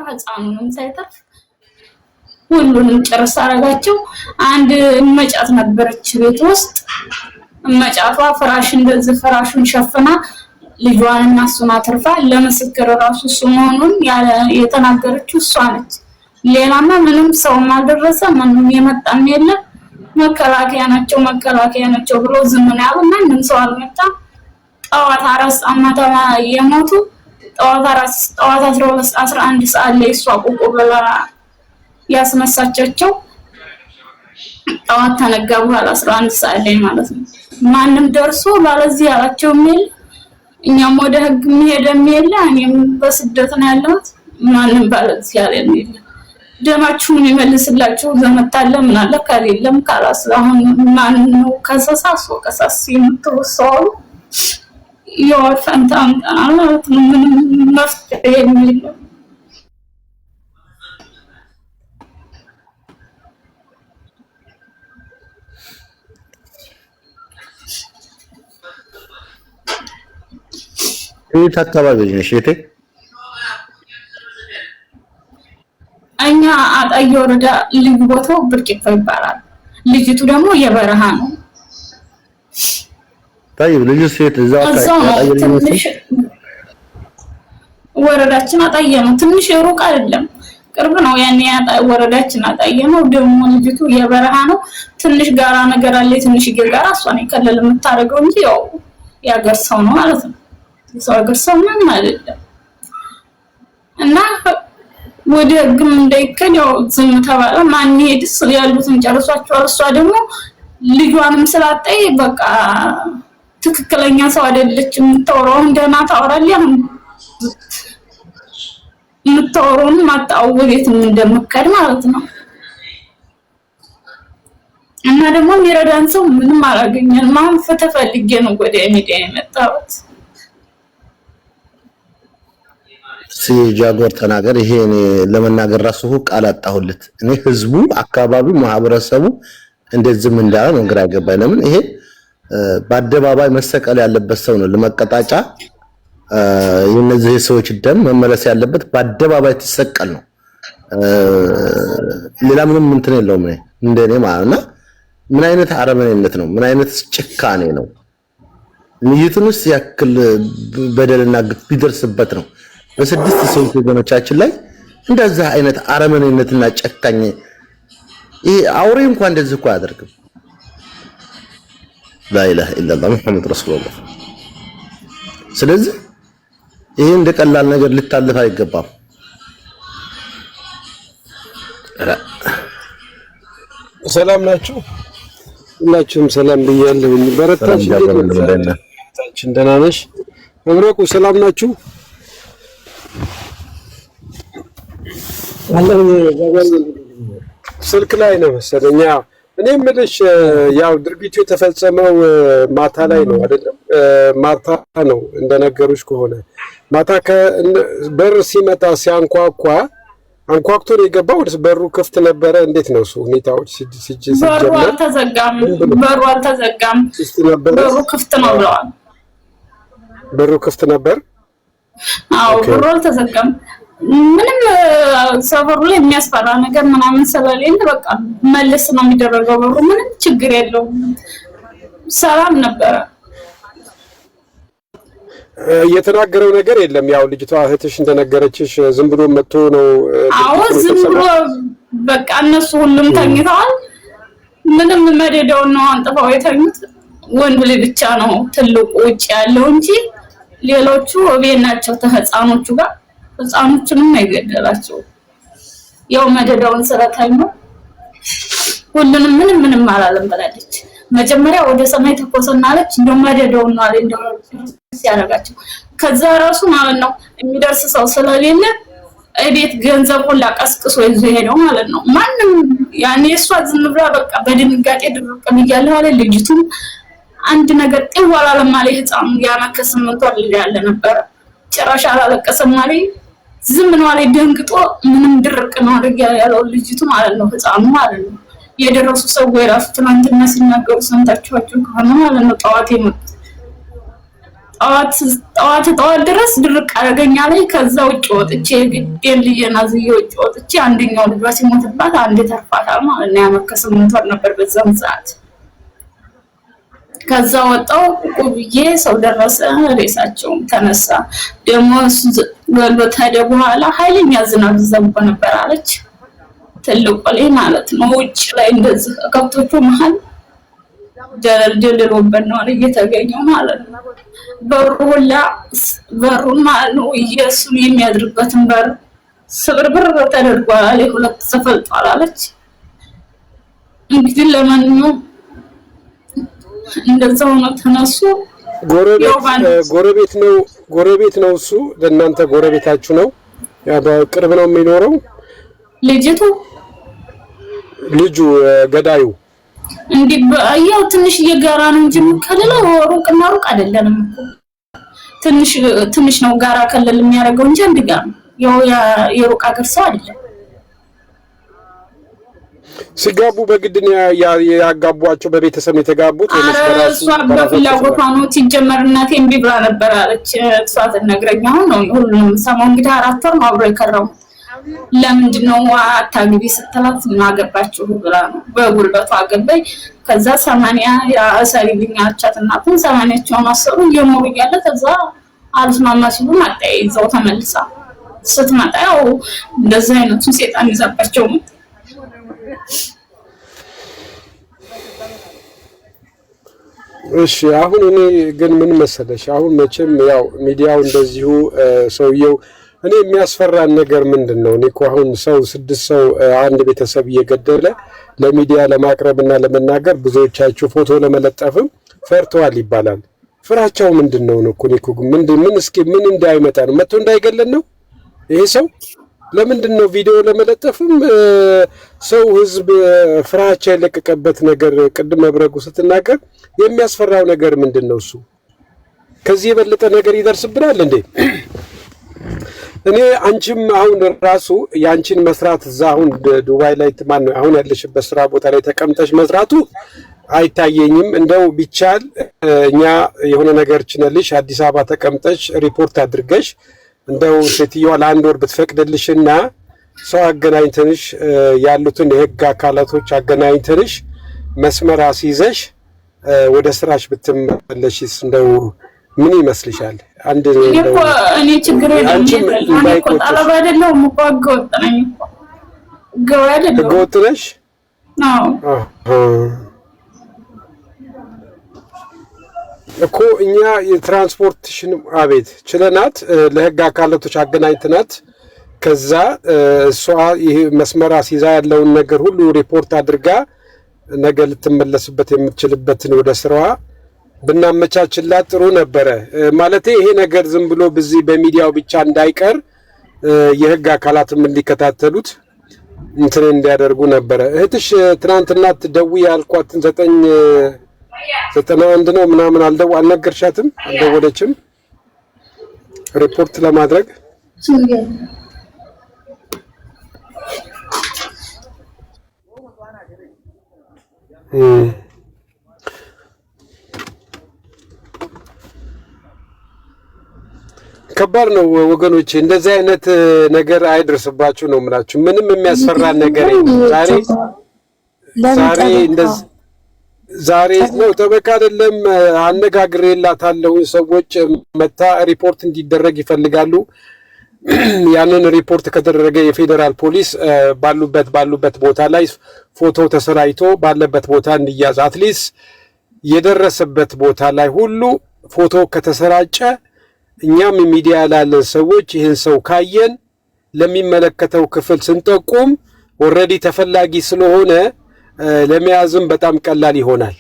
ህፃኑንም ሳይተርፍ ሁሉንም ጨርሳ አረጋቸው። አንድ መጫት ነበረች ቤት ውስጥ መጫቷ ፍራሽ እንደዚህ ፍራሹን ሸፍና ልጇንና እሱን አትርፋ ለምስክር ራሱ እሱ መሆኑን የተናገረችው እሷ ነች። ሌላማ ምንም ሰው አልደረሰ ምንም የመጣም የለም። መከላከያ ናቸው ብሎ ዝም ነው ያለው። ማንም ሰው አልመጣም። ጠዋት 4 ሰዓት የሞቱ ጠዋት 11 ሰዓት ላይ እሷ ቁቁ ብላ ያስነሳቻቸው ጠዋት ተነጋ በኋላ 11 ሰዓት ላይ ማለት ነው። ማንም ደርሶ ባለዚህ ያላቸው የሚል እኛም ወደ ህግ መሄደም የለ እኔም በስደት ነው ያለሁት። ማንም ባለዚህ ያለ የሚል ደማችሁን ይመልስላችሁ ዘመታለ ምን አለ ካለም ካላስ አሁን ማን ነው ከሰሳሶ ከሳስ የምትወሰው ፈንታም አላት ምን መፍትሄ የሚል የት አካባቢ ነሽ እቴ? እኛ አጣዬ ወረዳ ልዩ ቦታው ብርጭቆ ይባላል። ልጅቱ ደግሞ የበረሃ ነው። ታዲያ ልጅ ሴት እዛው አጣዬ ወረዳችን አጣዬ ነው። ትንሽ ሩቅ አይደለም፣ ቅርብ ነው። ያኔ ወረዳችን አጣዬ ነው። ደግሞ ልጅቱ የበረሃ ነው። ትንሽ ጋራ ነገር አለ። ትንሽ ጋራ እሷን ከለል የምታደርገው እንጂ ያው ያገር ሰው ነው ማለት ነው። ሰው ሀገር ሰው ምንም አይደለም። እና ወደ ህግም እንዳይከል ያው ዝም ተባለ። ማን ሄድስ ያሉትን ጨርሷቸዋል። እሷ ደግሞ ልጇንም ስላጣይ በቃ ትክክለኛ ሰው አይደለችም። የምታወራው እንደና ታወራለህ። የምታወራውን ማጣው ወዴትም እንደምከድ ማለት ነው። እና ደግሞ የሚረዳን ሰው ምንም አላገኘንም። ማን ፈልጌ ነው ወደ ሚዲያ የመጣሁት። ሲጃጎር ተናገር። ይሄ እኔ ለመናገር ራሱ ቃል አጣሁለት። እኔ ህዝቡ፣ አካባቢው፣ ማህበረሰቡ እንደዚህም እንዳለ ነው ግራ ገባኝ። ለምን ይሄ በአደባባይ መሰቀል ያለበት ሰው ነው ለመቀጣጫ። የነዚህ ሰዎች ደም መመለስ ያለበት በአደባባይ ተሰቀል ነው። ሌላ ምንም እንትን የለውም እንደኔ ማለትና ምን አይነት አረመኔነት ነው? ምን አይነት ጭካኔ ነው? ልጅቱንስ ያክል በደልና ግፍ ቢደርስበት ነው በስድስት ሰዎች ወገኖቻችን ላይ እንደዛ አይነት አረመኔነትና ጨካኝ ይሄ አውሬ እንኳን እንደዚህ እኮ አያደርግም። ላኢላሃ ኢላላህ ሙሐመድ ረሱላህ። ስለዚህ ይሄ እንደ ቀላል ነገር ልታለፍ አይገባም። ሰላም ናችሁ? ሁላችሁም ሰላም ብያለሁ። በረታችሁ? ደህና ነሽ? መብረቁ ሰላም ናችሁ? ስልክ ላይ ነው መሰለኝ። እኔ የምልሽ ያው ድርጊቱ የተፈጸመው ማታ ላይ ነው አይደለም? ማታ ነው እንደነገሩሽ ከሆነ ማታ በር ሲመጣ ሲያንኳኳ አንኳኩቶ ነው የገባው ወይስ በሩ ክፍት ነበረ? እንዴት ነው እሱ ሁኔታዎች? በሩ አልተዘጋም። በሩ ክፍት ነው ብለዋል። በሩ ክፍት ነበር? አዎ በሩ አልተዘጋም። ምንም ሰፈሩ ላይ የሚያስፈራ ነገር ምናምን ስለሌለ በቃ መልስ ነው የሚደረገው። በሩ ምንም ችግር የለውም። ሰላም ነበረ። የተናገረው ነገር የለም። ያው ልጅቷ እህትሽ እንደነገረችሽ ዝም ብሎ መጥቶ ነው? አዎ ዝም ብሎ በቃ እነሱ ሁሉም ተኝተዋል። ምንም መደዳውን ነው አንጥፈው የተኙት። ወንድ ልጅ ብቻ ነው ትልቁ ውጭ ያለው እንጂ ሌሎቹ እቤት ናቸው ተህፃኖቹ ጋር። ህፃኖቹንም አይገደላቸው ያው መደዳውን ስለተኙ ሁሉንም ምንም አላለም ብላለች። መጀመሪያ ወደ ሰማይ ተኮሰናለች። እንደው መደዳውን ነው አለ እንደው ሲያረጋቸው ከዛ ራሱ ማለት ነው የሚደርስ ሰው ስለሌለ እቤት ገንዘብ ሁላ ቀስቅሶ ይዞ ሄደው ማለት ነው። ማንም ያኔ እሷ ዝም ብላ በቃ በድንጋጤ ድርቅም እያለ አለ። ልጅቱም አንድ ነገር ጥዋላ ለማለ ህፃኑ ያመከ 8 ወር ልጅ ያለ ነበር። ጭራሽ አላለቀሰም ማለት ዝም ነው አለ። ደንግጦ ምንም ድርቅ ነው ያለው ልጅቱ ማለት ነው፣ ህፃኑ ማለት ነው። የደረሱ ሰዎች ራሱ ትናንትና ሲናገሩ ሰምታችኋቸው ከሆነ ማለት ነው ጠዋት የመጡት ጠዋት ድረስ ድርቅ አደረገኛ ላይ ከዛ ውጭ ወጥቼ ግዴን ልጄን አዝዬ ውጭ ወጥቼ አንደኛው ልጇ ሲሞትባት አንዴ ተርፋታል ማለት ነው። ያመከ 8 ወር ነበር በዛም ሰዓት። ከዛ ወጣው ቁብዬ ሰው ደረሰ፣ ሬሳቸውም ተነሳ። ደግሞ ወሎ ታደ በኋላ ኃይለኛ ዝናብ ዘንቦ ነበር አለች። ትልቁ ላይ ማለት ነው ውጭ ላይ እንደዚህ ከብቶቹ መሃል ደልድሎበት ነው እየተገኘው ማለት ነው። በሩላ በሩን ማለት ነው ኢየሱስ የሚያድርበትን በር ስብርብር ተደርጓል አለ። ሁለት ተፈልጧል አለች። እንግዲህ ለማንኛውም እንደዛው ነው ተነሱ። ጎረቤት ነው እሱ ለእናንተ ጎረቤታችሁ ነው? ያ በቅርብ ነው የሚኖረው? ልጁ ገዳዩ እንዲህ ያው ትንሽ እየጋራ ነው እንጂ ከሌላው ሩቅና ሩቅ አይደለም እኮ ትንሽ ነው ጋራ ከለል የሚያደርገው እንጂ አንድ ጋር ነው። ያው የሩቅ ሀገር ሰው አይደለም። ሲጋቡ በግድ ያጋቧቸው በቤተሰብ የተጋቡት እሷ በፍላጎቷ ነው። ሲጀመር እናቴ እምቢ ብላ ነበር አለች። እሷ ትነግረኝ አሁን ነው ሁሉንም ሰማው። እንግዲህ 4 ወር ነው አብሮ የከረሙ። ለምንድነው አታግቢ ስትላት ማገባችሁ ብላ ነው በጉልበቷ አገባይ። ከዛ 80 ያሰሪልኝ አቻት እናቱን 80ቸውን አሰሩ እየሞሩ እያለ ከዛ አልስማማ ሲሉ መጣ። ይዘው ተመልሳ ስትመጣ ያው እንደዚህ አይነቱን ሴጣን ይዛባቸው ነው። እሺ አሁን እኔ ግን ምን መሰለሽ፣ አሁን መቼም ያው ሚዲያው እንደዚሁ ሰውየው እኔ የሚያስፈራን ነገር ምንድነው? እኔ እኮ አሁን ሰው 6 ሰው አንድ ቤተሰብ እየገደለ ለሚዲያ ለማቅረብና ለመናገር ብዙዎቻችሁ ፎቶ ለመለጠፍም ፈርተዋል ይባላል። ፍራቻው ምንድነው ነው? እኮ ምን እንዳይመጣ ነው? መጥቶ እንዳይገለን ነው ይሄ ሰው? ለምንድነው ቪዲዮ ለመለጠፍም ሰው ህዝብ ፍራቻ የለቀቀበት ነገር? ቅድም መብረቁ ስትናገር የሚያስፈራው ነገር ምንድነው? እሱ ከዚህ የበለጠ ነገር ይደርስብናል እንዴ? እኔ አንቺም አሁን ራሱ ያንቺን መስራት እዛ አሁን ዱባይ ላይ አሁን ያለሽበት ስራ ቦታ ላይ ተቀምጠሽ መስራቱ አይታየኝም። እንደው ቢቻል እኛ የሆነ ነገር ችነልሽ አዲስ አበባ ተቀምጠሽ ሪፖርት አድርገሽ እንደው ሴትዮዋ ለአንድ ወር ብትፈቅድልሽና ሰው አገናኝተንሽ ያሉትን የህግ አካላቶች አገናኝተንሽ መስመር አስይዘሽ ወደ ስራሽ ብትመለሽስ እንደው ምን ይመስልሻል? አንድ እኔ ችግር የለም እኮ ጠለብ አይደለም እኮ ህገወጥ ነኝ እኮ ህገወጥ ነሽ? አዎ እኮ እኛ የትራንስፖርቴሽን አቤት ችለናት ለህግ አካላቶች አገናኝተናት ከዛ እሷ ይሄ መስመር አስይዛ ያለውን ነገር ሁሉ ሪፖርት አድርጋ ነገ ልትመለስበት የምትችልበትን ወደ ስራዋ ብናመቻችላት ጥሩ ነበረ። ማለት ይሄ ነገር ዝም ብሎ በዚህ በሚዲያው ብቻ እንዳይቀር የህግ አካላትም እንዲከታተሉት እንትን እንዲያደርጉ ነበረ። እህትሽ ትናንትና ደውዬ ያልኳትን 91 ነው ምናምን አልነገርሻትም? አልደወለችም ሪፖርት ለማድረግ? ከባድ ነው ወገኖቼ። እንደዚህ አይነት ነገር አይደርስባችሁ ነው የምላችሁ። ምንም የሚያስፈራ ነገር ዛሬ ነው ጠበቃ አይደለም አነጋግሬላታለሁ። ሰዎች መታ ሪፖርት እንዲደረግ ይፈልጋሉ። ያንን ሪፖርት ከተደረገ የፌደራል ፖሊስ ባሉበት ቦታ ላይ ፎቶ ተሰራይቶ ባለበት ቦታ እንዲያዝ አትሊስት የደረሰበት ቦታ ላይ ሁሉ ፎቶ ከተሰራጨ እኛም ሚዲያ ላለን ሰዎች ይህን ሰው ካየን ለሚመለከተው ክፍል ስንጠቁም ኦልሬዲ ተፈላጊ ስለሆነ ለመያዝም በጣም ቀላል ይሆናል።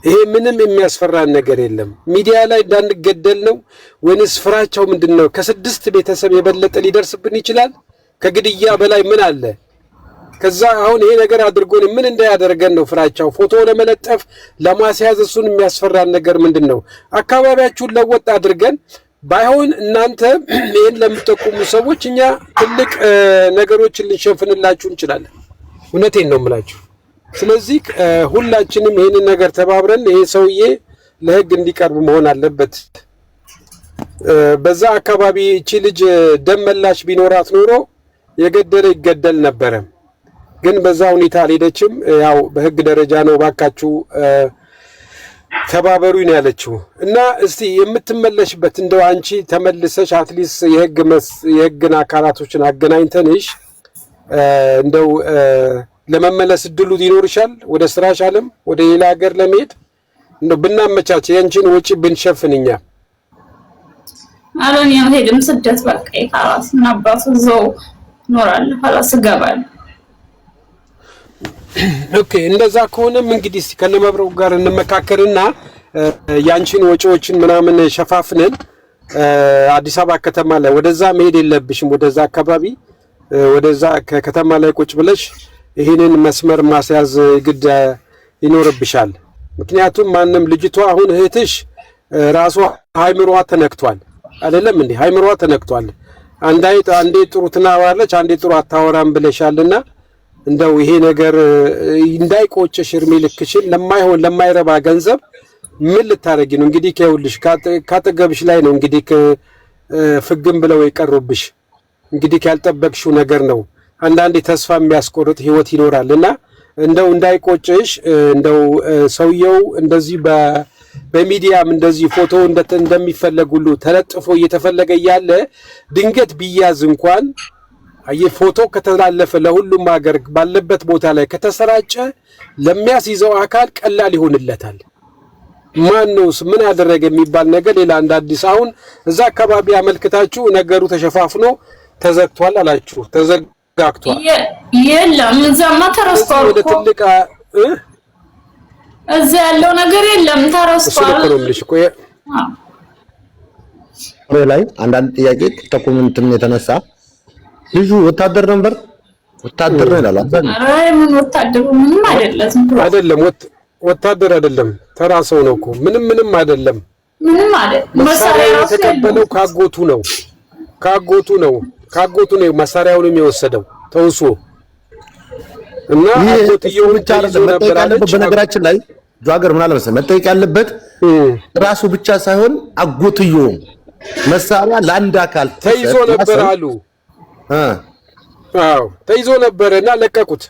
ይሄ ምንም የሚያስፈራን ነገር የለም። ሚዲያ ላይ እንዳንገደል ነው ወይስ ፍራቻው ምንድነው? ከ6 ቤተሰብ የበለጠ ሊደርስብን ይችላል። ከግድያ በላይ ምን አለ? ከዛ አሁን ይሄ ነገር አድርጎን ምን እንዳያደርገን ነው ፍራቻው? ፎቶ ለመለጠፍ ለማስያዝ እሱን የሚያስፈራን ነገር ምንድነው? አካባቢያችሁን ለወጥ አድርገን ባይሆን እናንተ ይሄን ለምትጠቁሙ ሰዎች እኛ ትልቅ ነገሮችን ልንሸፍንላችሁ እንችላለን። እውነቴን ነው የምላችሁ። ስለዚህ ሁላችንም ይሄንን ነገር ተባብረን ይሄ ሰውዬ ለህግ እንዲቀርቡ መሆን አለበት። በዛ አካባቢ እቺ ልጅ ደም መላሽ ቢኖራት ኖሮ የገደለ ይገደል ነበረ። ግን በዛ ሁኔታ አልሄደችም። ያው በህግ ደረጃ ነው ባካችሁ ተባበሩኝ ነው ያለችው። እና እስቲ የምትመለሽበት እንደው አንቺ ተመልሰሽ አትሊስት የህግን አካላቶችን አገናኝተንሽ እንደው ለመመለስ እድሉ ይኖርሻል ወደ ስራሽ ዓለም ወደ ሌላ ሀገር ለመሄድ እንደው ብናመቻች ያንቺን ወጪ ብንሸፍንኛ። አሁን የሄድም ስደት በቃ ይካራስ ናባሱ ዘው ኖራለሁ ኋላስ እገባለሁ። ኦኬ እንደዛ ከሆነም እንግዲህ ከነመብረው ጋር እንመካከርና ያንቺን ወጪዎችን ምናምን ሸፋፍነን አዲስ አበባ ከተማ ላይ ወደዛ መሄድ የለብሽም። ወደዛ አካባቢ ወደዛ ከተማ ላይ ቁጭ ብለሽ ይሄንን መስመር ማስያዝ ግድ ይኖርብሻል። ምክንያቱም ማንም ልጅቷ አሁን እህትሽ ራሷ ሃይምሮዋ ተነክቷል አይደለም እንዴ? ሃይምሮዋ ተነክቷል። አንዴ ጥሩ ትናወራለች፣ አንዴ ጥሩ አታወራም ብለሻልና እንደው ይሄ ነገር እንዳይቆጭሽ እርሜ ልክሽን ለማይሆን ለማይረባ ገንዘብ ምን ልታረጊ ነው? እንግዲህ ከይውልሽ ካጠገብሽ ላይ ነው እንግዲህ ፍግም ብለው የቀሩብሽ። እንግዲህ ያልጠበቅሽው ነገር ነው። አንዳንዴ ተስፋ የሚያስቆርጥ ህይወት ይኖራልና እንደው እንዳይቆጭሽ እንደው ሰውየው እንደዚህ በሚዲያም እንደዚህ ፎቶ እንደሚፈለግ ሁሉ ተለጥፎ እየተፈለገ ያለ ድንገት ቢያዝ እንኳን ፎቶ ከተላለፈ ለሁሉም ሀገር ባለበት ቦታ ላይ ከተሰራጨ ለሚያስይዘው አካል ቀላል ይሆንለታል። ማንነውስ ምን ያደረገ የሚባል ነገር ሌላ እንደ አዲስ አሁን እዛ አካባቢ አመልክታችሁ ነገሩ ተሸፋፍኖ ተዘግቷል አላችሁ። ተዘጋግቷል የለም እዛማ ተረስቷል ወደ ትልቅ እዛ ያለው ነገር የለም ተረስቷል። ላይ አንዳንድ ጥያቄ ተኮመንትም የተነሳ ልጁ ወታደር ነበር ወታደር ነው ይላል። አይ ምን ወታደሩ ምንም አይደለም ወታደር አይደለም ተራ ሰው ነው እኮ ምንም አይደለም። ምንም አይደለም። መሳሪያ የተቀበለው ካጎቱ ነው መሳሪያውን የሚወሰደው ተውሶ እና አጎትየው ብቻ ነበር አለች። በነገራችን ላይ ጃገር ምን አለ መሰለህ መጠየቅ ያለበት ራሱ ብቻ ሳይሆን አጎትየው መሳሪያ ለአንድ አካል ተይዞ ነበር አሉ። አዎ ተይዞ ነበርና ለቀቁት።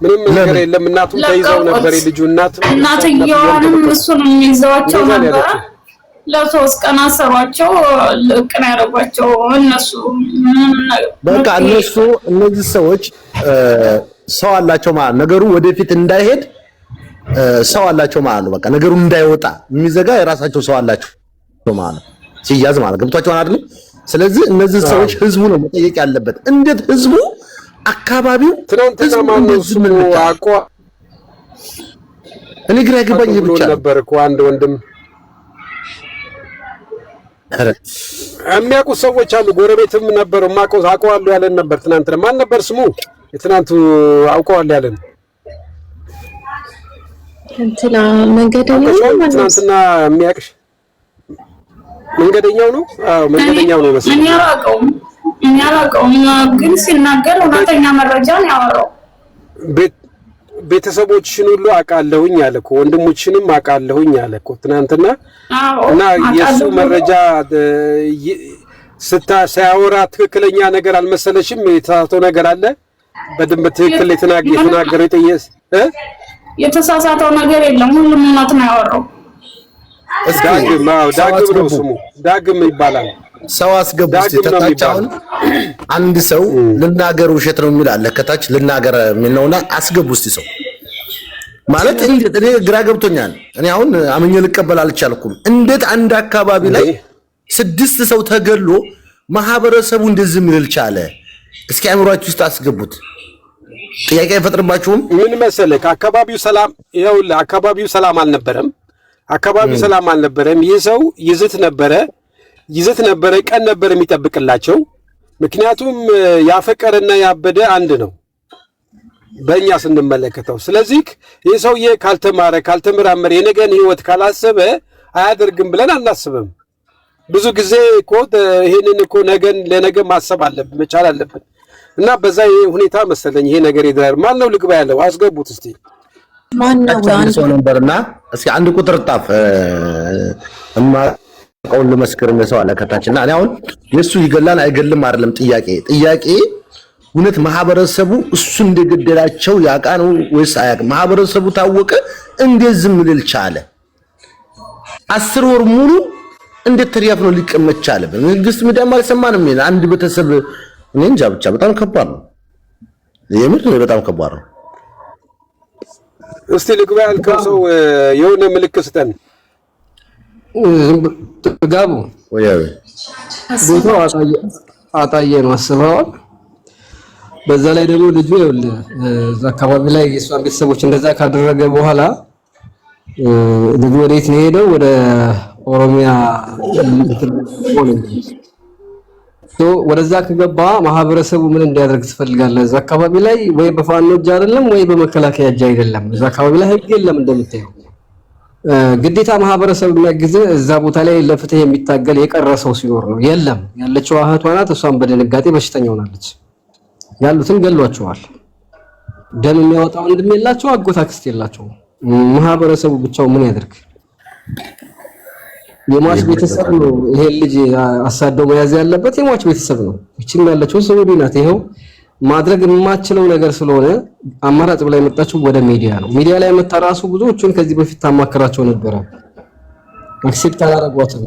ምንም ነገር የለም። እናቱም ተይዘው ነበር የልጁ እናትየዋንም እሱንም ይዘዋቸው ነበር። ለሶስት ቀን አሰሯቸው። ልቅና ያደረጓቸው እነሱ በቃ እነዚህ ሰዎች ሰው አላቸው ማለት ነገሩ ወደፊት እንዳይሄድ ሰው አላቸው ማለት ነው። በቃ ነገሩ እንዳይወጣ የሚዘጋ የራሳቸው ሰው አላቸው ማለት ሲያዝ ማለት ገብቷቸዋል አይደል? ስለዚህ እነዚህ ሰዎች ህዝቡ ነው መጠየቅ ያለበት። እንዴት ህዝቡ አካባቢው ትናንትና ማነው ስሙ አቋ እኔ ግራ ገባኝ ብቻ ነበር እኮ አንድ ወንድም የሚያውቁ ሰዎች አሉ። ጎረቤትም ነበር ማቆስ አውቀዋለሁ ያለን ነበር። ትናንትና ማን ነበር ስሙ? የትናንቱ አውቀዋለሁ ያለን እንትና መንገደኛው ነው። ትናንትና የሚያውቅሽ መንገደኛው ነው። አዎ መንገደኛው ነው መሰለኝ። እኔ አላውቀውም ግን ሲናገር እውነተኛ መረጃ ነው ያወራው። ቤተሰቦችሽን ሁሉ አውቃለሁኝ አለ እኮ ወንድሞችንም አውቃለሁኝ አለ እኮ ትናንትና። እና የሱ መረጃ ሲያወራ ትክክለኛ ነገር አልመሰለሽም? የተሳሳተው ነገር አለ? በደንብ ትክክል የተናገረ የተሳሳተው ነገር የለም። ሁሉም እውነት ነው ያወራው። ዳግም ነው ስሙ፣ ዳግም ይባላል። ሰው አስገቡ እስቲ ተታች። አሁን አንድ ሰው ልናገር ውሸት ነው የሚል አለ ከታች ልናገር ምን ነውና አስገቡ እስቲ ሰው ማለት እንዴት? እኔ ግራ ገብቶኛል። እኔ አሁን አመኘ ልቀበል አልቻልኩም። እንዴት አንድ አካባቢ ላይ 6 ሰው ተገሎ ማህበረሰቡ እንደዚህ ምን ቻለ? እስኪ አእምሯችሁ ውስጥ አስገቡት። ጥያቄ አይፈጥርባችሁም? ምን መሰለህ አካባቢው ሰላም ይኸውልህ፣ አካባቢው ሰላም አልነበረም። አካባቢው ሰላም አልነበረም። ይህ ሰው ይዘት ነበረ ቀን ነበር የሚጠብቅላቸው። ምክንያቱም ያፈቀረና ያበደ አንድ ነው በእኛ ስንመለከተው። ስለዚህ ይህ ሰውዬ ካልተመራመረ የነገን ህይወት ካላሰበ አያደርግም ብለን አናስብም። ብዙ ጊዜ እኮ ይሄንን እኮ ለነገ ማሰብ አለብን መቻል አለብን። እና በዛ ሁኔታ መሰለኝ ይሄ ነገር ይደር። ማን ነው ልግባ ያለው? አስገቡት እስቲ ማነው አንድ ሰው ነበርና እስኪ አንድ ቁጥር ጣፍ ቀውን ለመስከር እንደሰው አለ ከታችና እኔ አሁን የሱ ይገላል አይገልም አይደለም ጥያቄ እውነት ማህበረሰቡ እሱ እንደገደላቸው ያውቃ ነው ወይስ አያውቅም? ማህበረሰቡ ታወቀ እንዴት ዝም ልል ቻለ? 10 ወር ሙሉ እንዴት ተሪያፍ ነው ሊቀመጥ ቻለ? መንግስት ሚዲያም አልሰማንም። አንድ ቤተሰብ እኔ እንጃ ብቻ በጣም ከባድ ነው። የምር በጣም ከባድ ነው። እስቲ ልግባ ያልከው ሰው የሆነ ምልክት ስጠን። ጥጋቡ ወያው ቦታው አጣየ ነው አስበዋል። በዛ ላይ ደግሞ ልጁ ይኸውልህ እዛ አካባቢ ላይ የሷን ቤተሰቦች እንደዛ ካደረገ በኋላ ልጁ ወዴት ነው ሄደው? ወደ ኦሮሚያ ወደዛ ከገባ ማህበረሰቡ ምን እንዲያደርግ ትፈልጋለህ? እዛ አካባቢ ላይ ወይ በፋኖ እጅ አይደለም ወይ በመከላከያ እጅ አይደለም። እዛ አካባቢ ላይ ህግ የለም እንደምታየው። ግዴታ ማህበረሰብ የሚያግዝ እዛ ቦታ ላይ ለፍትህ የሚታገል የቀረሰው ሲኖር ነው። የለም ያለችው እህቷ ናት። እሷን በድንጋጤ በሽተኛ ሆናለች። ያሉትን ገሏቸዋል። ደም የሚያወጣ ወንድም የላቸው፣ አጎት አክስት የላቸው። ማህበረሰቡ ብቻው ምን ያደርግ? የሟች ቤተሰብ ነው ይሄ ልጅ አሳደው መያዝ ያለበት የሟች ቤተሰብ ነው። እቺም ያለችው ሰውዲ ናት። ይሄው ማድረግ የማትችለው ነገር ስለሆነ አማራጭ ብላ የመጣችው ወደ ሚዲያ ነው። ሚዲያ ላይ መታራሱ ብዙዎቹን ከዚህ በፊት ታማከራቸው ነበረ። አክሴፕት አላደረጓትም፣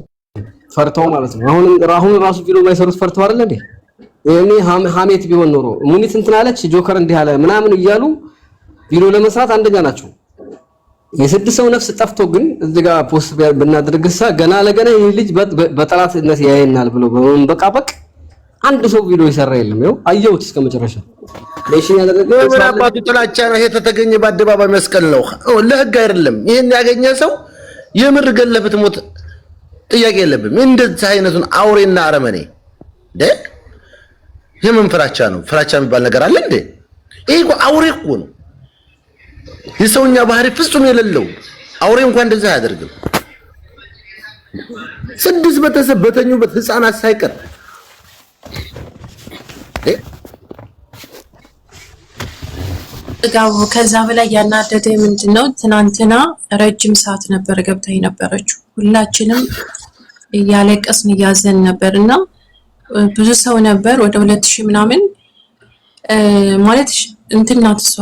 ፈርተው ማለት ነው። አሁን ራሱ ቪዲዮ ማይሰሩት ፈርተው አይደል እንዴ? እኔ ሀሜት ቢሆን ኖሮ ሙኒት እንትን አለች ጆከር እንዲህ አለ ምናምን እያሉ ቪዲዮ ለመስራት አንደኛ ናቸው። የስድስት ሰው ነፍስ ጠፍቶ ግን እዚህ ጋር ፖስት ብናደርግሳ ገና ለገና ይሄ ልጅ በጠላትነት ያየናል ብሎ በመንበቃበቅ አንድ ሰው ቪዲዮ ይሰራ የለም። ይኸው አየሁት እስከመጨረሻ ለሽኛ ያደረገው ምራባቱ ጥላቻ ነው። ይሄ ተተገኘ በአደባባይ መስቀል ነው፣ ለህግ አይደለም። ይሄን ያገኘ ሰው የምር ገለፈት ሞት ጥያቄ የለብም። እንደዚህ አይነቱን አውሬና አረመኔ የምን ፍራቻ ነው? ፍራቻ የሚባል ነገር አለ እንዴ? ይሄ እኮ አውሬ እኮ ነው። የሰውኛ ባህሪ ፍጹም የሌለው አውሬ እንኳን እንደዛ አያደርግም። 6 ቤተሰብ በተኙበት ህፃናት ሳይቀር ጥጋቡ ከዛ በላይ ያናደደ ምንድነው? ትናንትና ረጅም ሰዓት ነበር ገብታ የነበረችው። ሁላችንም እያለቀስን እያዘን ነበርና ብዙ ሰው ነበር። ወደ 2000 ምናምን ማለት እንትን ናት እሷ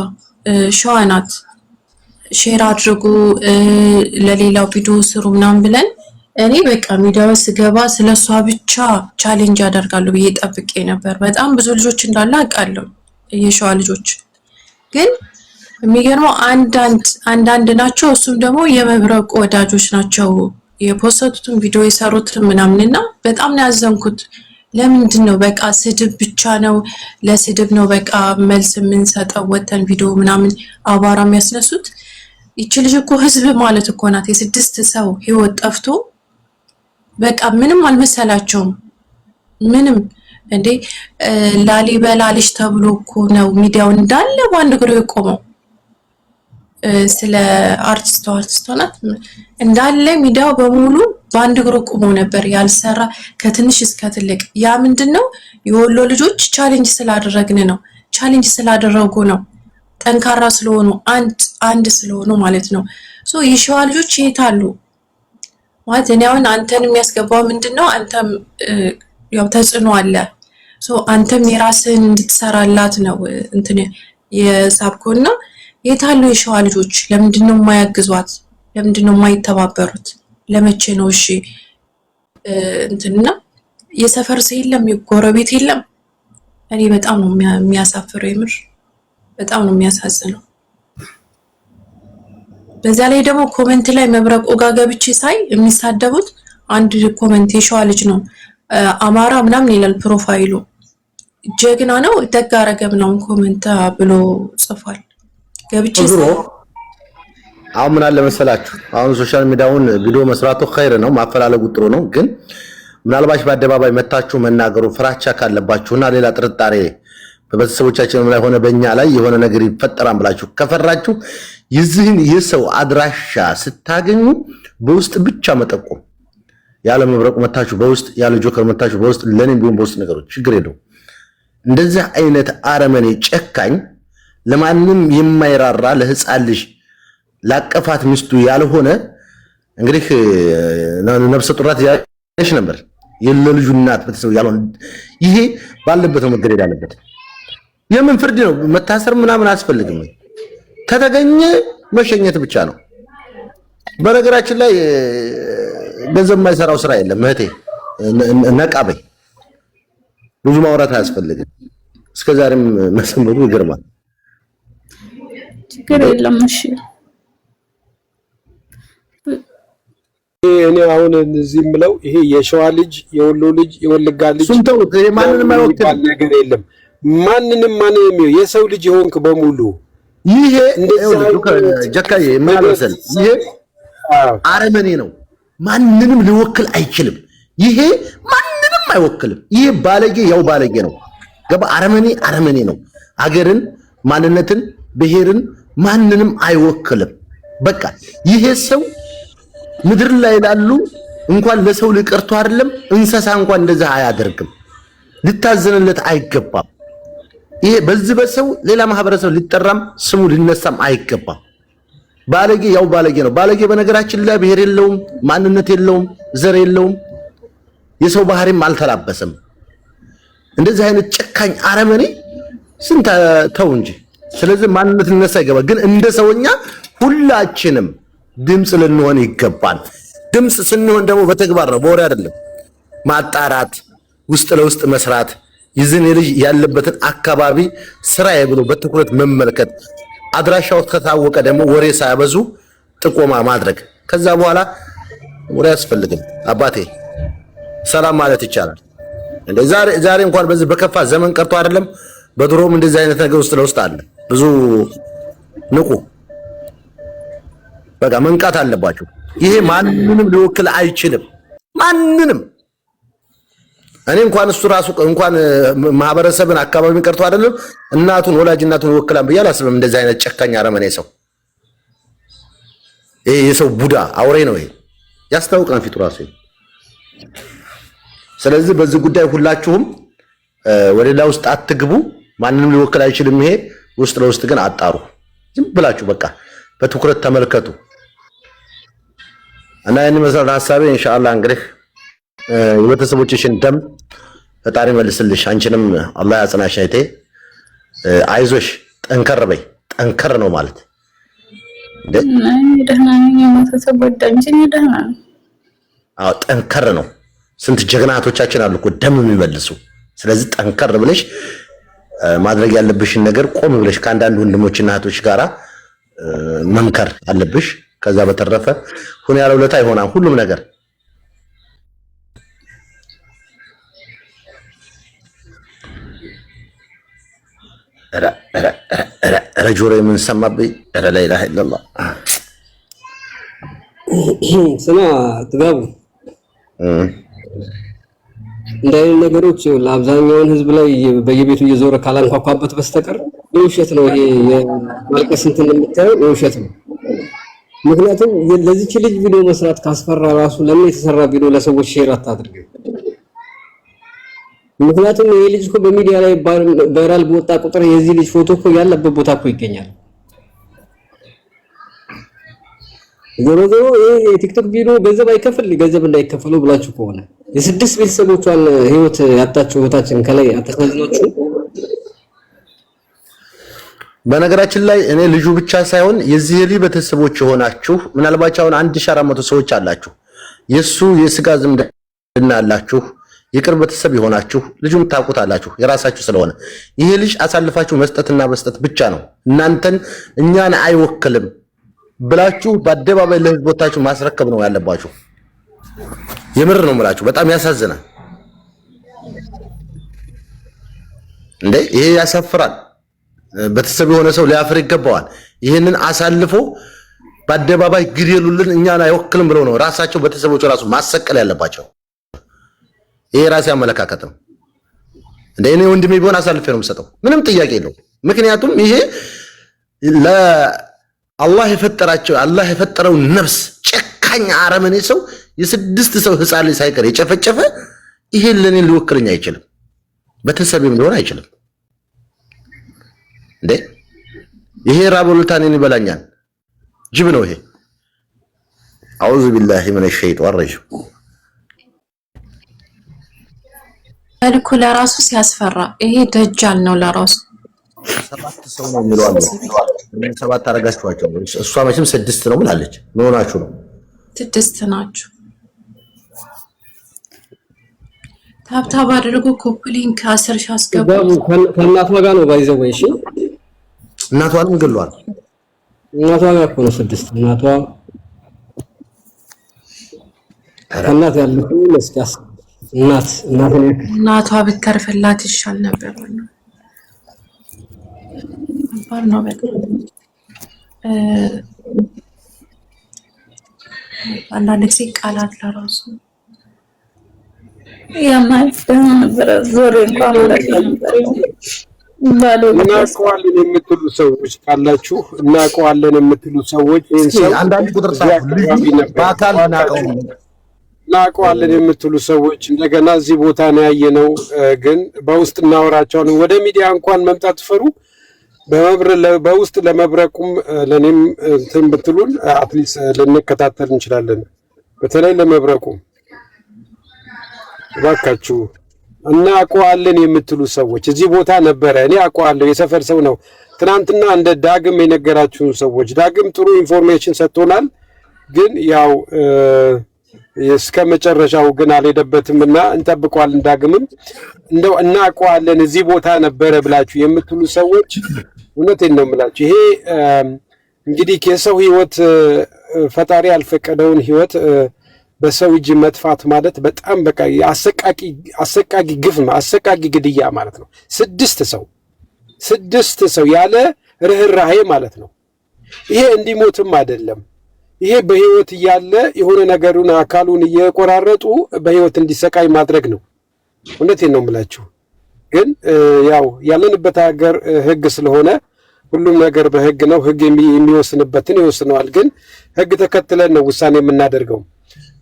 ሸዋ ናት። ሼር አድርጉ ለሌላው ቪዲዮ ስሩ ምናምን ብለን እኔ በቃ ሚዲያው ስገባ ስለሷ ብቻ ቻሌንጅ ያደርጋሉ ብዬ ጠብቄ ነበር። በጣም ብዙ ልጆች እንዳለ አውቃለሁ፣ የሸዋ ልጆች ግን የሚገርመው አንዳንድ ናቸው። እሱም ደግሞ የመብረቁ ወዳጆች ናቸው የፖስቱትን ቪዲዮ የሰሩት ምናምንና በጣም ነው ያዘንኩት። ለምንድን ነው በቃ ስድብ ብቻ ነው፣ ለስድብ ነው በቃ መልስ የምንሰጠው ወተን ቪዲዮ ምናምን አቧራ የሚያስነሱት። ይቺ ልጅ እኮ ህዝብ ማለት እኮ ናት። የ6 ሰው ህይወት ጠፍቶ በቃ ምንም አልመሰላቸውም። ምንም እንዴ ላሊበላ ልጅ ተብሎ እኮ ነው ሚዲያው እንዳለ በአንድ እግሩ የቆመው። ስለ አርቲስቷ ናት እንዳለ ሚዲያው በሙሉ በአንድ እግሩ ቆሞ ነበር ያልሰራ ከትንሽ እስከ ትልቅ። ያ ምንድነው የወሎ ልጆች ቻሌንጅ ስላደረግን ነው፣ ቻሌንጅ ስላደረጉ ነው፣ ጠንካራ ስለሆኑ አንድ ስለሆኑ ማለት ነው። ሶ የሸዋ ልጆች የታሉ ማለት እኔ አሁን አንተን የሚያስገባው ምንድነው? አንተም ያው ተጽዕኖ አለ። ሶ አንተም የራስህን እንድትሰራላት ነው እንትን የሳብኮና የታሉ የሸዋ ልጆች? ለምንድነው የማያግዟት? ለምንድነው የማይተባበሩት? ለመቼ ነው እሺ? እንትና የሰፈር ሰው የለም፣ የጎረቤት የለም። እኔ በጣም ነው የሚያሳፍረው፣ የምር በጣም ነው የሚያሳዝነው። በዛ ላይ ደግሞ ኮሜንት ላይ መብረቅ ጋር ገብቼ ሳይ የሚሳደቡት አንድ ኮሜንት የሸዋ ልጅ ነው አማራ ምናምን ይላል ፕሮፋይሉ። ጀግና ነው ደግ አረገ ምናምን ኮሜንት ብሎ ጽፏል። ገብቼ ሳይ አሁን ምን አለ መሰላችሁ፣ አሁን ሶሻል ሚዲያውን ቪዲዮ መስራቱ ኸይር ነው፣ ማፈላለጉ ጥሩ ነው። ግን ምናልባት በአደባባይ መታችሁ መናገሩ ፍራቻ ካለባችሁና ሌላ ጥርጣሬ በቤተሰቦቻችን ላይ ሆነ በእኛ ላይ የሆነ ነገር ይፈጠራል ብላችሁ ከፈራችሁ የዚህን የሰው አድራሻ ስታገኙ በውስጥ ብቻ መጠቆም። ያለ መብረቁ መታችሁ በውስጥ ያለ ጆከር መታችሁ በውስጥ ለኔም ቢሆን በውስጥ ነገሮች ችግር የለው። እንደዚህ አይነት አረመኔ ጨካኝ ለማንም የማይራራ ለህፃን ልጅ ላቀፋት ሚስቱ ያልሆነ እንግዲህ ነፍሰ ጡራት ያለሽ ነበር የለልጁ እናት በተሰው ያልሆነ ይሄ ባለበት ነው መገደል ያለበት። የምን ፍርድ ነው? መታሰር ምናምን አያስፈልግም። ከተገኘ መሸኘት ብቻ ነው። በነገራችን ላይ ገንዘብ የማይሰራው ስራ የለም እህቴ፣ ነቃ በይ። ብዙ ማውራት አያስፈልግም። እስከዛሬም መሰመሩ ይገርማል። ችግር የለም። እሺ እኔ አሁን እዚህ የምለው ይሄ የሸዋ ልጅ፣ የወሎ ልጅ፣ የወለጋ ልጅ ሱንተው ማንንም አይወክልም ነገር የለም። ማንንም የሰው ልጅ የሆንክ በሙሉ ይሄ ጀካዬ የማያለሰል ይሄ አረመኔ ነው። ማንንም ሊወክል አይችልም። ይሄ ማንንም አይወክልም። ይሄ ባለጌ ያው ባለጌ ነው። ገባ? አረመኔ ነው። አገርን፣ ማንነትን፣ ብሔርን ማንንም አይወክልም። በቃ ይሄ ሰው ምድር ላይ ላሉ እንኳን ለሰው ሊቀርቶ አይደለም እንስሳ እንኳን እንደዛ አያደርግም። ሊታዘንለት አይገባም። ይሄ በዚህ በሰው ሌላ ማህበረሰብ ሊጠራም ስሙ ሊነሳም አይገባም። ባለጌ ያው ባለጌ ነው። ባለጌ በነገራችን ላይ ብሔር የለውም፣ ማንነት የለውም፣ ዘር የለውም፣ የሰው ባህሪም አልተላበሰም። እንደዚህ አይነት ጨካኝ አረመኔ ስንት ተው እንጂ። ስለዚህ ማንነት ሊነሳ ይገባል። ግን እንደ ሰውኛ ሁላችንም ድምጽ ልንሆን ይገባል። ድምጽ ስንሆን ደግሞ በተግባር ነው፣ በወሬ አይደለም። ማጣራት፣ ውስጥ ለውስጥ መስራት፣ ይዝን ልጅ ያለበትን አካባቢ ስራዬ ብሎ በትኩረት መመልከት፣ አድራሻው ከታወቀ ደግሞ ወሬ ሳያበዙ ጥቆማ ማድረግ። ከዛ በኋላ ወሬ አያስፈልግም። አባቴ ሰላም ማለት ይቻላል። እንደ ዛሬ እንኳን በዚህ በከፋ ዘመን ቀርቶ አይደለም በድሮም እንደዚህ አይነት ነገር ውስጥ ለውስጥ አለ። ብዙ ንቁ፣ በቃ መንቃት አለባችሁ። ይሄ ማንንም ሊወክል አይችልም። ማንንም እኔ እንኳን እሱ ራሱ እንኳን ማህበረሰብን አካባቢን ቀርቶ አይደለም እናቱን ወላጅ እናቱን ይወክላል ብዬ አላስብም። እንደዚህ አይነት ጨካኝ አረመኔ ሰው ይሄ የሰው ቡዳ አውሬ ነው። ይሄ ያስታውቃል ፊቱ ራሱ። ስለዚህ በዚህ ጉዳይ ሁላችሁም ወደ ሌላ ውስጥ አትግቡ። ማንንም ሊወክል አይችልም። ይሄ ውስጥ ለውስጥ ግን አጣሩ። ዝም ብላችሁ በቃ በትኩረት ተመልከቱ እና እኔ መሰረት ሐሳቤ ኢንሻአላህ እንግዲህ የቤተሰቦችሽን ደም ፈጣሪ መልስልሽ። አንቺንም አላህ ያጽናሽ እህቴ። አይዞሽ፣ ጠንከር በይ። ጠንከር ነው ማለት ደህና ነኝ። የቤተሰብ ወዳንጂ ደህና ነኝ። አዎ ጠንከር ነው። ስንት ጀግናቶቻችን አሉ እኮ ደም የሚመልሱ። ስለዚህ ጠንከር ብለሽ ማድረግ ያለብሽን ነገር ቆም ብለሽ ከአንዳንድ ወንድሞችና እህቶች ጋራ መምከር አለብሽ። ከዛ በተረፈ ሁን ያለው ለታ ይሆናል ሁሉም ነገር። ረጆሮ ምን ሰማብኝ? ላ ኢላሀ ኢለላህ። ስማ ጥጋቡ፣ እንደ አይነት ነገሮች ለአብዛኛውን ህዝብ ላይ በየቤቱ እየዞረ ካላንኳኳበት በስተቀር የውሸት ነው። ይሄ የማልቀስ እንትን የምታየው የውሸት ነው። ምክንያቱም ለዚች ልጅ ቪዲዮ መስራት ካስፈራ ራሱ ለምን የተሰራ ቪዲዮ ለሰዎች ሼር አታድርግ? ምክንያቱም ይሄ ልጅ እኮ በሚዲያ ላይ ቫይራል በወጣ ቁጥር የዚህ ልጅ ፎቶ እኮ ያለበት ቦታ እኮ ይገኛል። ዞሮ ዞሮ ይሄ የቲክቶክ ቪዲዮ ገንዘብ አይከፍል ገንዘብ እንዳይከፈለው ብላችሁ ከሆነ የስድስት ቤተሰቦቿን ህይወት ያጣቸው ህይወታችን ከላይ አተሳዝናችሁ። በነገራችን ላይ እኔ ልጁ ብቻ ሳይሆን የዚህ ልጅ ቤተሰቦች የሆናችሁ ምናልባት አሁን 1400 ሰዎች አላችሁ፣ የሱ የስጋ ዝምድና አላችሁ፣ የቅርብ ቤተሰብ የሆናችሁ ልጁን ታውቁታላችሁ የራሳችሁ ስለሆነ ይሄ ልጅ አሳልፋችሁ መስጠትና መስጠት ብቻ ነው። እናንተን እኛን አይወክልም ብላችሁ በአደባባይ ለህዝቦቻችሁ ማስረከብ ነው ያለባችሁ። የምር ነው የምላችሁ። በጣም ያሳዝናል እንዴ! ይሄ ያሳፍራል። ቤተሰብ የሆነ ሰው ሊያፍር ይገባዋል። ይሄንን አሳልፎ በአደባባይ ግደሉልን እኛን አይወክልም ብለው ነው ራሳቸው ቤተሰቦቹ ራሱ ማሰቀል ያለባቸው። ይሄ ራሴ አመለካከት ነው። እንደ እኔ ወንድሜ ቢሆን አሳልፌ ነው የምሰጠው፣ ምንም ጥያቄ የለው። ምክንያቱም ይሄ ለአላህ የፈጠራቸው አላህ የፈጠረው ነፍስ ጨካኝ አረመኔ ሰው የስድስት ሰው ህፃን ልጅ ሳይቀር የጨፈጨፈ ይሄ ለኔ ሊወክልኝ አይችልም፣ ቤተሰብም ሊሆን አይችልም። እንዴ ይሄ ራብ ወልታኔን ይበላኛል፣ ጅብ ነው ይሄ። አዑዙ ቢላሂ ሚነ ሸይጧን ረጂም። መልኩ ለራሱ ሲያስፈራ፣ ይሄ ደጃል ነው ለራሱ። 7 ሰው ነው የሚለው አለ። 7 አረጋችኋቸው። እሷ መቼም 6 ነው ብላለች። ምን ሆናችሁ ነው? 6 ናችሁ። ታብታብ አድርጎ ኮፕሊንክ 10 ሺህ አስገቡ። ከእናቷ ጋር ነው ባይዘው። እሺ እናቷንም ገሏል። እናቷ ጋር እኮ ነው 6 እናቷ ከእናት ያለች መስኪያስ እናቷ ብትተርፍላት ይሻል ነበር ነው። አባር ነው በጣም አንዳንድ ጊዜ ቃላት ለራሱ የማይፈታ ነበር። ዞር እንኳን ነበር እናውቀዋለን የምትሉ ሰዎች ካላችሁ እናውቀዋለን የምትሉ ሰዎች አንዳንድ ቁጥር በአካል እናውቀዋለን የምትሉ ሰዎች እንደገና እዚህ ቦታ ነው ያየነው፣ ግን በውስጥ እናወራቸዋለን። ወደ ሚዲያ እንኳን መምጣት ፈሩ። በውስጥ ለመብረቁም ለኔም እንትን ብትሉን አትሊስት ልንከታተል እንችላለን። በተለይ ለመብረቁም እባካችሁ እናውቀዋለን የምትሉ ሰዎች እዚህ ቦታ ነበረ፣ እኔ አውቀዋለሁ፣ የሰፈር ሰው ነው። ትናንትና እንደ ዳግም የነገራችሁን ሰዎች ዳግም ጥሩ ኢንፎርሜሽን ሰጥቶናል፣ ግን ያው እስከ መጨረሻው ግን አልሄደበትምና እንጠብቀዋለን። ዳግምም እንደው እናውቀዋለን እዚህ ቦታ ነበረ ብላችሁ የምትሉ ሰዎች እውነቴን ነው የምላችሁ። ይሄ እንግዲህ የሰው ህይወት ፈጣሪ ያልፈቀደውን ህይወት በሰው እጅ መጥፋት ማለት በጣም በቃ አሰቃቂ ግፍ ነው፣ አሰቃቂ ግድያ ማለት ነው። 6 ሰው ያለ ርህራሄ ማለት ነው። ይሄ እንዲሞትም አይደለም፣ ይሄ በህይወት እያለ የሆነ ነገሩን አካሉን እየቆራረጡ በህይወት እንዲሰቃይ ማድረግ ነው። እውነቴን ነው የምላችሁ። ግን ያው ያለንበት ሀገር ህግ ስለሆነ ሁሉም ነገር በህግ ነው፣ ህግ የሚወስንበትን ይወስነዋል። ግን ህግ ተከትለን ነው ውሳኔ የምናደርገው።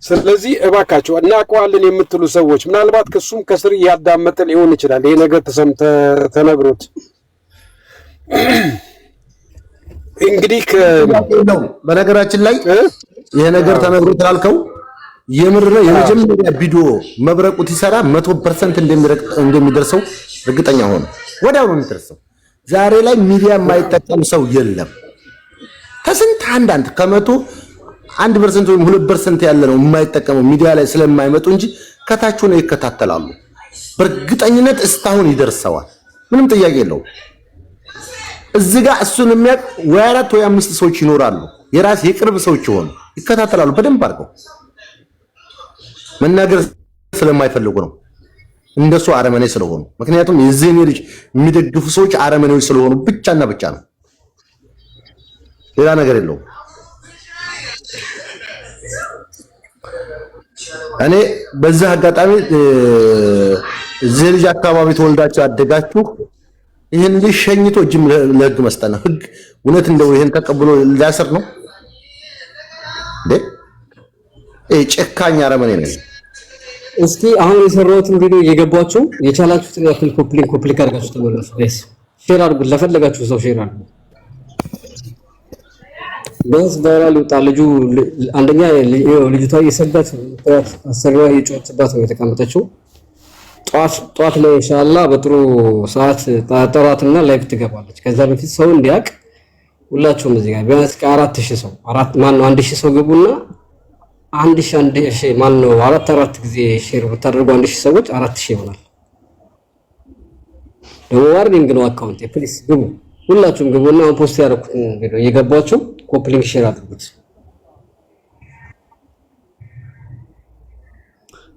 ስለዚህ እባካችሁ እናውቀዋለን የምትሉ ሰዎች ምናልባት ከሱም ከስር እያዳመጠ ሊሆን ይችላል ይሄ ነገር ተነግሮት እንግዲህ በነገራችን ላይ ይሄ ነገር ተነግሮት ላልከው የምር ነው። የመጀመሪያ ቪዲዮ መብረቁት ይሰራ 100% እንደሚደርሰው እርግጠኛ ሆነ። ወዲያው ነው የሚደርሰው። ዛሬ ላይ ሚዲያ የማይጠቀም ሰው የለም። ከስንት አንዳንድ ከመቶ 1% ወይም 2% ያለ ነው የማይጠቀመው ሚዲያ ላይ ስለማይመጡ እንጂ ከታች ነው ይከታተላሉ። በእርግጠኝነት እስካሁን ይደርሰዋል። ምንም ጥያቄ የለው። እዚህ ጋር እሱን የሚያውቅ ወይ 4 ወይ 5 ሰዎች ይኖራሉ። የራስ የቅርብ ሰዎች ይሆኑ ይከታተላሉ በደንብ አድርገው። መናገር ስለማይፈልጉ ነው እንደሱ አረመኔ ስለሆኑ። ምክንያቱም የዚህን ልጅ የሚደግፉ ሰዎች አረመኔዎች ስለሆኑ ብቻና ብቻ ነው፣ ሌላ ነገር የለውም። እኔ በዚህ አጋጣሚ እዚህ ልጅ አካባቢ ተወልዳችሁ ያደጋችሁ ይሄን ልጅ ሸኝቶ እጅም ለህግ መስጠት ነው። ህግ እውነት እንደው ይሄን ተቀብሎ ሊያስር ነው እንዴ? ጨካኝ አረመኔ ነው። እስኪ አሁን የሰራሁትን ቪዲዮ እየገባችሁ የቻላችሁትን ያክል ኮፕሊክ አድርጋችሁ ተመለሱ። ጋይስ ሼር አድርጉ፣ ለፈለጋችሁ ሰው ሼር አድርጉ። በስ ቫይራል ይወጣ። ልጁ አንደኛ ልጅቷ የሰባት አሰሪዋ የጮችባት ነው የተቀመጠችው። ጧት ላይ ኢንሻአላህ በጥሩ ሰዓት ጠራትና ላይቭ ትገባለች። ከዛ በፊት ሰው እንዲያውቅ ሁላችሁም እዚህ ጋር ቢያንስ ከ4000 ሰው 1000 ሰው ገቡና 1000 4 ጊዜ ሼር ብታደርጉ 1000 ሰዎች 4000 ይሆናል። ደግሞ ዋርኒንግ ነው አካውንት ፕሊስ ግቡ፣ ሁላችሁም ግቡና ፖስት ያደረኩትን ቪዲዮ እየገባችሁ ኮፕሊንግ ሼር አድርጉት።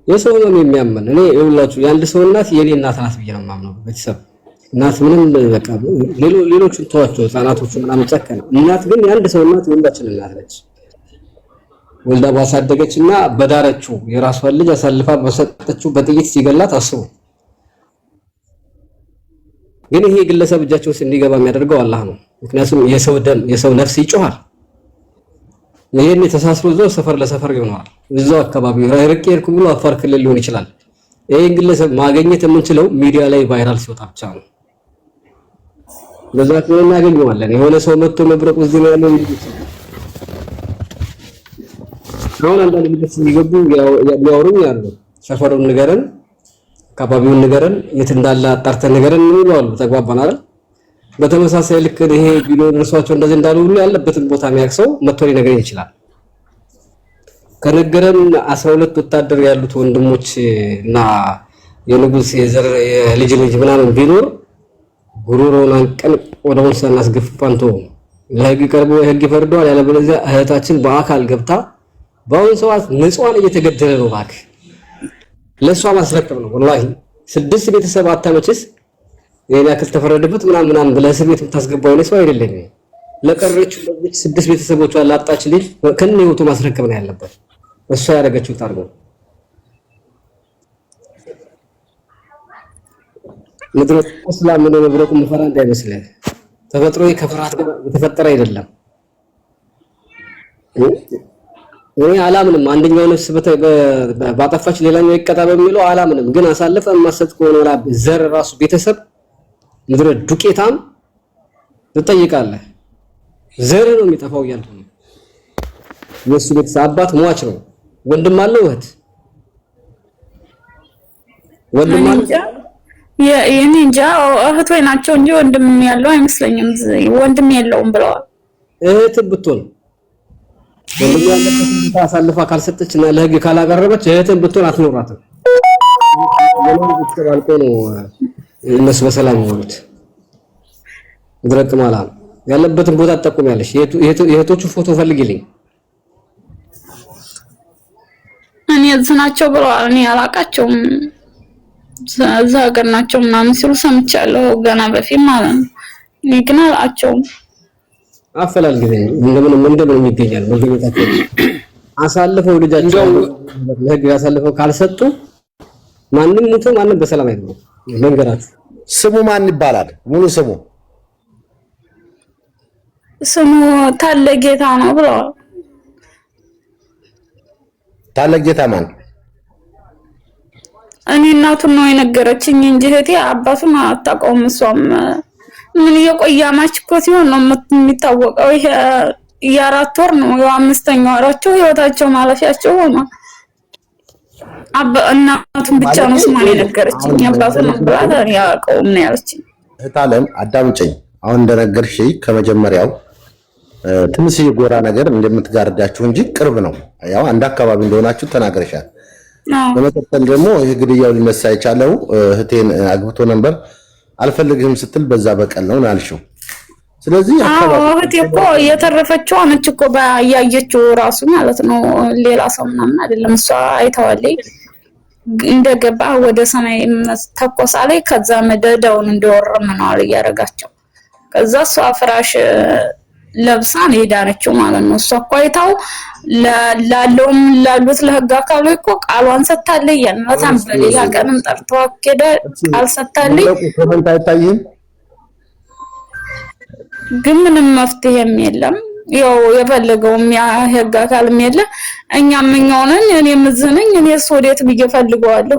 የሰው ነው የሚያመን። እኔ ይኸውላችሁ የአንድ ሰው እናት የኔ እናት ናት ብዬ ነው የማምነው። ቤተሰብ እናት ምንም በቃ ሌሎቹን ተዋቸው፣ ህፃናቶቹ ምናምን ጨከነ። እናት ግን የአንድ ሰው እናት የሁላችን እናት ነች። ወልዳ ባሳደገችና በዳረችው የራሷን ልጅ አሳልፋ በሰጠችው በጥይት ሲገላት አስቡ። ግን ይሄ ግለሰብ እጃቸው ውስጥ እንዲገባ የሚያደርገው አላህ ነው። ምክንያቱም የሰው ደም የሰው ነፍስ ይጮሃል። ይሄን ተሳስሮ እዛው ሰፈር ለሰፈር ይሆናል። እዛው አካባቢ ርቄ ሄድኩ ብሎ አፋር ክልል ሊሆን ይችላል። ይሄን ግለሰብ ማግኘት የምንችለው ሚዲያ ላይ ቫይራል ሲወጣ ብቻ ነው። በዛ ከሆነ እናገኘዋለን። የሆነ ሰው መጥቶ መብረቁ እዚህ ነው ያለው አሁን አንዳንድ ልጆች የሚገቡ የሚያወሩኝ ያሉ ሰፈሩን ንገረን፣ አካባቢውን ንገረን፣ የት እንዳለ አጣርተን ንገረን ይላሉ። ተግባባን አይደል? በተመሳሳይ ልክ ይሄ ቪዲዮ ደርሷቸው እንደዚህ እንዳሉ ሁሉ ያለበትን ቦታ የሚያክሰው መጥቶ ሊነግረኝ ይችላል። ከነገረን 12 ወታደር ያሉት ወንድሞች እና የንጉስ የልጅ ልጅ ምናምን ቢኖር ጉሮሮን አንቀን ወደ ወንሰና አስገፍፋንቶ ለህግ ቀርቦ ህግ ይፈርደዋል። ያለበለዚያ እህታችን በአካል ገብታ በአሁን ሰዓት ንጹሃን እየተገደለ ነው። እባክህ ለሷ ማስረከብ ነው። ወላሂ 6 ቤተሰብ አታመችስ የኔ ያክል ተፈረደበት ምናምን ብለህ እስር ቤት የምታስገባው ነው ሰው አይደለም። ለቀረችው ለዚህ 6 ቤተሰቦቿ ላጣች ልጅ ከነ ህይወቱ ማስረከብ ነው ያለበት። እሷ ያደረገችው ታርገው ምድር እስላም ነው መብረቁ መፈራ እንዳይመስልህ። ተፈጥሮዬ ከፍርሃት ጋር የተፈጠረ አይደለም። እኔ አላምንም አንደኛው ነፍስ ባጠፋች ሌላኛው ይቀጣ በሚለው አላምንም። ግን አሳልፈ ማሰጥ ከሆነ ወላ ዘር ራሱ ቤተሰብ ምድር ዱቄታም ትጠይቃለህ። ዘር ነው የሚጠፋው እያልኩ ነው። የሱ ቤተሰብ አባት ሟች ነው። ወንድም አለው እህት ወንድም አለው የኔ እንጃ እህቶች ናቸው እንጂ ወንድም ያለው አይመስለኝም። ወንድም የለውም ብለዋል። እህት ብትሆን ወንድም ያለበት አሳልፋ ካልሰጠችና ለህግ ካላቀረበች እህትን ብትሆን አትኖራትም። ወላሂ ብትባልቆ ነው እነሱ በሰላም ይሆኑት። ድረቅ ማለት ያለበትን ቦታ ተጠቁሚያለሽ። የእህቶቹ ፎቶ ፈልጊልኝ። እኔ እዝናቸው ብለዋል። እኔ አላቃቸውም። እዛ ሀገር ናቸው ምናምን ሲሉ ሰምቻለሁ ገና በፊት ማለት ነው። እኔ ግን አላቸውም። አፈላልግልኝ እንደምን ይገኛል መገኘታቸው አሳልፈው ልጃቸው ለህግ አሳልፈው ካልሰጡ ማንንም ሙቶ ማንንም በሰላም አይደለም። መንገራችሁ ስሙ ማን ይባላል? ሙሉ ስሙ ታለጌታ ነው ብለዋል። ታለጌታ ማን? እኔ እናቱን ነው የነገረችኝ እንጂ እህቴ አባቱን አታውቀውም። እሷም ምን የቆያማች እኮ ሲሆን ነው የሚታወቀው። ይሄ የ4 ወር ነው የ5ኛው ወራቸው ህይወታቸው ማለፊያቸው ሆነ። እናቱን ብቻ ነው ስሟን የነገረችኝ። አባቱን ብላት ያውቀውም ነው ያለችኝ። እህታለም አዳምጪኝ። አሁን እንደነገርሽኝ ከመጀመሪያው ትንሽ የጎራ ነገር እንደምትጋርዳችሁ እንጂ ቅርብ ነው። ያው አንድ አካባቢ እንደሆናችሁ ተናገርሻል። በመቀጠል ደግሞ ይሄ ግድያው ሊነሳ የቻለው እህቴን አግብቶ ነበር አልፈልግህም ስትል በዛ በቀል ነው አልሽው። ስለዚህ አካባቢ እህቴ እኮ የተረፈችው አነች እኮ ባያየችው ራሱ ማለት ነው። ሌላ ሰው ምናምን አይደለም። እሷ አይተዋለች። እንደገባ ወደ ሰማይ ተኮሳ ላይ ከዛ መደዳውን እንደወረመ ነው አለ ያረጋቸው። ከዛ እሷ ፍራሽ ለብሳን ሄዳነችው ማለት ነው። እሷ እኮ አይታው ላሉት ለህግ አካሉ እኮ ቃሏን ሰጥታለች። ያንነታን በሌላ ቀንም ጠርተው አከደ ቃል ሰጥታለች። ኮሜንት አይታይም ግን ምንም መፍትሄም የለም። ያው የፈለገውም የህግ አካልም የለ። እኛም እኛውነን እኔም እዝነኝ እኔስ ወዴት ብዬ ፈልገዋለሁ።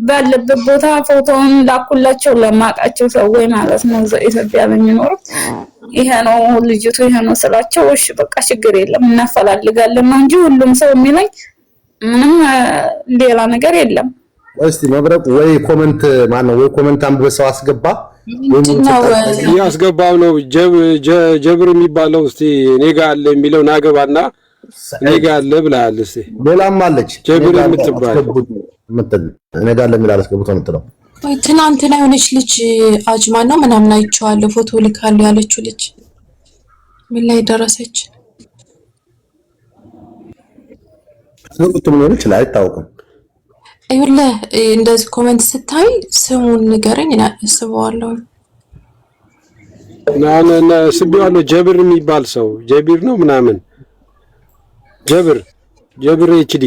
ባለበት ቦታ ፎቶውን ላኩላቸው ለማቃቸው ሰዎች ማለት ነው ኢትዮጵያ በሚኖሩት ይሄ ነው ልጅቱ ይሄ ነው ስላቸው እሺ በቃ ችግር የለም እናፈላልጋለን ነው እንጂ ሁሉም ሰው የሚለኝ ምንም ሌላ ነገር የለም። እስቲ መብረቅ ወይ ኮሜንት ማን ነው ወይ ኮሜንት አንብበ ሰው አስገባ ያስገባው ነው ጀብር የሚባለው። እስቲ እኔ ጋር አለ የሚለው ናገባና እኔ ጋር አለ ብለሃል። እስቲ ሌላም አለች ጀብር የምትባል እኔ ጋር አለ የሚላል አስገብቶ ነው። ወይ ትናንትና የሆነች ልጅ አጅማና ምናምን አይቼዋለሁ ፎቶ ልካለሁ ያለችው ልጅ ምን ላይ ደረሰች? ስለዚህ ምን ይችላል አይታወቅም። ይኸውልህ እንደዚህ ኮሜንት ስታይ ስሙን ንገረኝ እና እስበዋለሁ። ናና ስቢዋለሁ ጀብር የሚባል ሰው ጀቢር ነው ምናምን ጀብር ኤችዲ